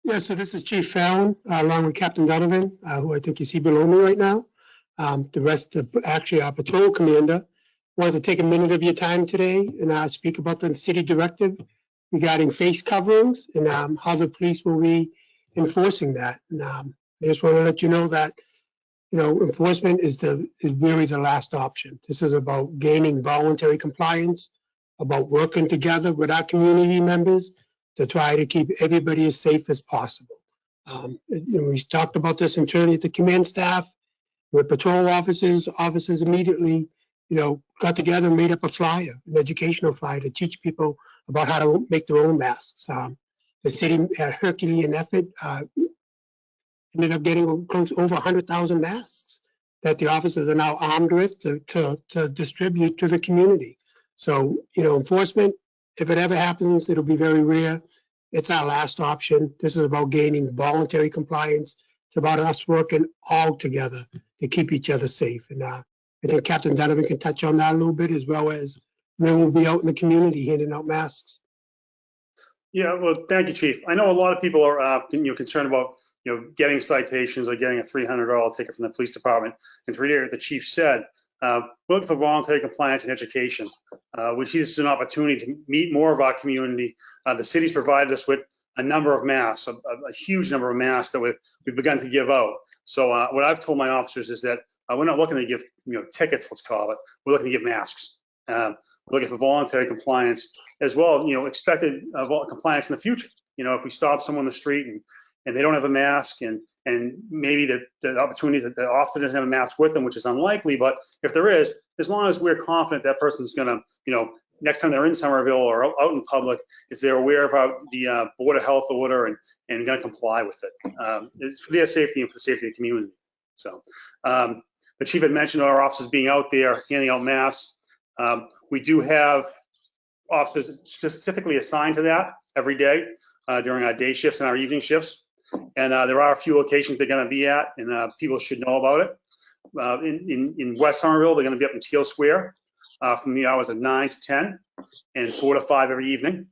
Yeah, so this is Chief Fallon, along with Captain Donovan, who I think you see below me right now. The rest of, actually, our patrol commander wanted to take a minute of your time today and speak about the city directive regarding face coverings and how the police will be enforcing that. And I just want to let you know that enforcement is really the last option. This is about gaining voluntary compliance, about working together with our community members to try to keep everybody as safe as possible. We talked about this internally at the command staff, with patrol officers immediately, got together and made up a flyer, an educational flyer to teach people about how to make their own masks. The city, Herculean effort, ended up getting close over 100,000 masks that the officers are now armed with to distribute to the community. So, enforcement, if it ever happens, it'll be very rare. It's our last option. This is about gaining voluntary compliance. It's about us working all together to keep each other safe. And I think Captain Donovan can touch on that a little bit, as well as when we'll be out in the community handing out masks. Yeah, well, thank you, Chief. I know a lot of people are concerned about getting citations or getting a $300 ticket from the police department. And to reiterate what the chief said, we're looking for voluntary compliance and education. We see this as an opportunity to meet more of our community. The city's provided us with a number of masks, a huge number of masks that we've begun to give out. So what I've told my officers is that we're not looking to give tickets, let's call it. We're looking to give masks. We're looking for voluntary compliance as well, expected compliance in the future. If we stop someone on the street and they don't have a mask and maybe the opportunities that the officer doesn't have a mask with them, which is unlikely, but if there is, as long as we're confident that person's gonna, next time they're in Somerville or out in public, if they're aware about the Board of Health order and gonna comply with it. It's for their safety and for the safety of the community. So the chief had mentioned our officers being out there handing out masks. We do have officers specifically assigned to that every day during our day shifts and our evening shifts. And there are a few locations they're going to be at, and people should know about it. In West Somerville, they're going to be up in Teal Square from the hours of 9 to 10 and 4 to 5 every evening.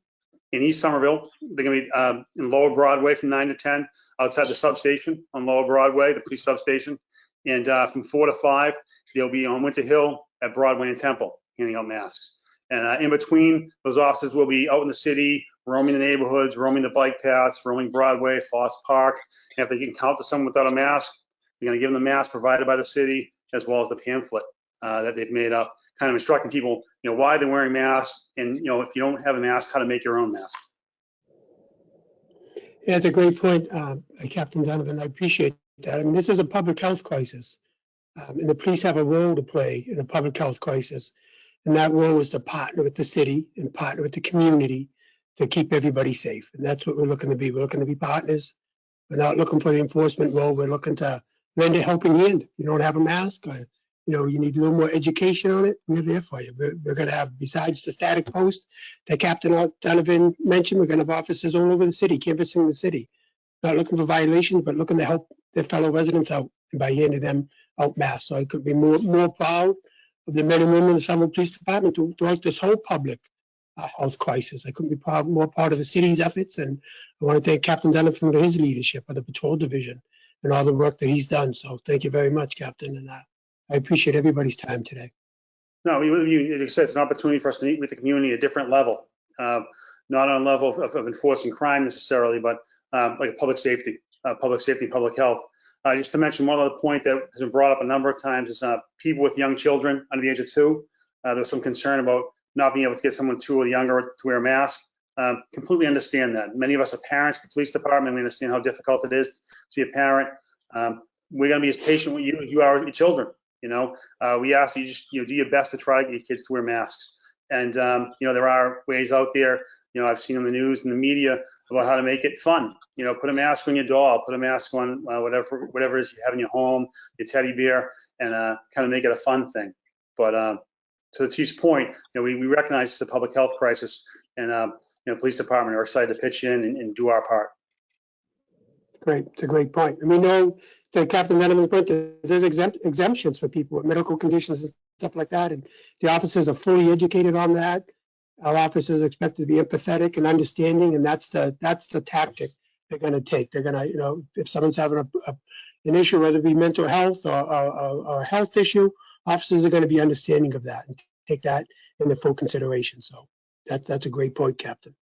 In East Somerville, they're going to be in Lower Broadway from 9 to 10 outside the substation on Lower Broadway, the police substation. And from 4 to 5, they'll be on Winter Hill at Broadway and Temple handing out masks. And in between, those officers will be out in the city, roaming the neighborhoods, roaming the bike paths, roaming Broadway, Foss Park. And if they encounter someone without a mask, they're going to give them the mask provided by the city, as well as the pamphlet that they've made up, kind of instructing people, why they're wearing masks, and if you don't have a mask, how to make your own mask. Yeah, it's a great point, Captain Donovan. I appreciate that. I mean, this is a public health crisis, and the police have a role to play in a public health crisis. And that role is to partner with the city and partner with the community to keep everybody safe. And that's what we're looking to be. We're looking to be partners. We're not looking for the enforcement role. We're looking to lend a helping hand. If you don't have a mask, or you need a little more education on it, we're there for you. We're going to have, besides the static post that Captain Donovan mentioned, we're going to have officers all over the city, canvassing the city. Not looking for violations, but looking to help their fellow residents out by handing them out masks. So I could be more proud of the men and women of the Somerville Police Department throughout this whole public health crisis. I couldn't be more proud of the city's efforts, and I want to thank Captain Donovan for his leadership of the patrol division and all the work that he's done. So thank you very much, Captain, and I appreciate everybody's time today. No, like I said, it's an opportunity for us to meet with the community at a different level, not on a level of enforcing crime necessarily, but like public safety, public health. Just to mention one other point that has been brought up a number of times is people with young children under the age of 2. There's some concern about not being able to get someone 2 or younger to wear a mask. Completely understand that. Many of us are parents, the police department, we understand how difficult it is to be a parent. We're going to be as patient with you as you are with your children. We ask you just do your best to try to get your kids to wear masks. And there are ways out there. I've seen in the news and the media about how to make it fun. Put a mask on your doll, put a mask on whatever it is you have in your home, your teddy bear, and kind of make it a fun thing. But to the chief's point, we recognize it's a public health crisis, and police department are excited to pitch in and do our part. Great, it's a great point. And we know that Captain Donovan's point, there's exemptions for people with medical conditions and stuff like that, and the officers are fully educated on that. Our officers are expected to be empathetic and understanding, and that's the tactic they're going to take. They're going to, you know, if someone's having an issue, whether it be mental health or a health issue, officers are going to be understanding of that and take that into full consideration. So that's a great point, Captain.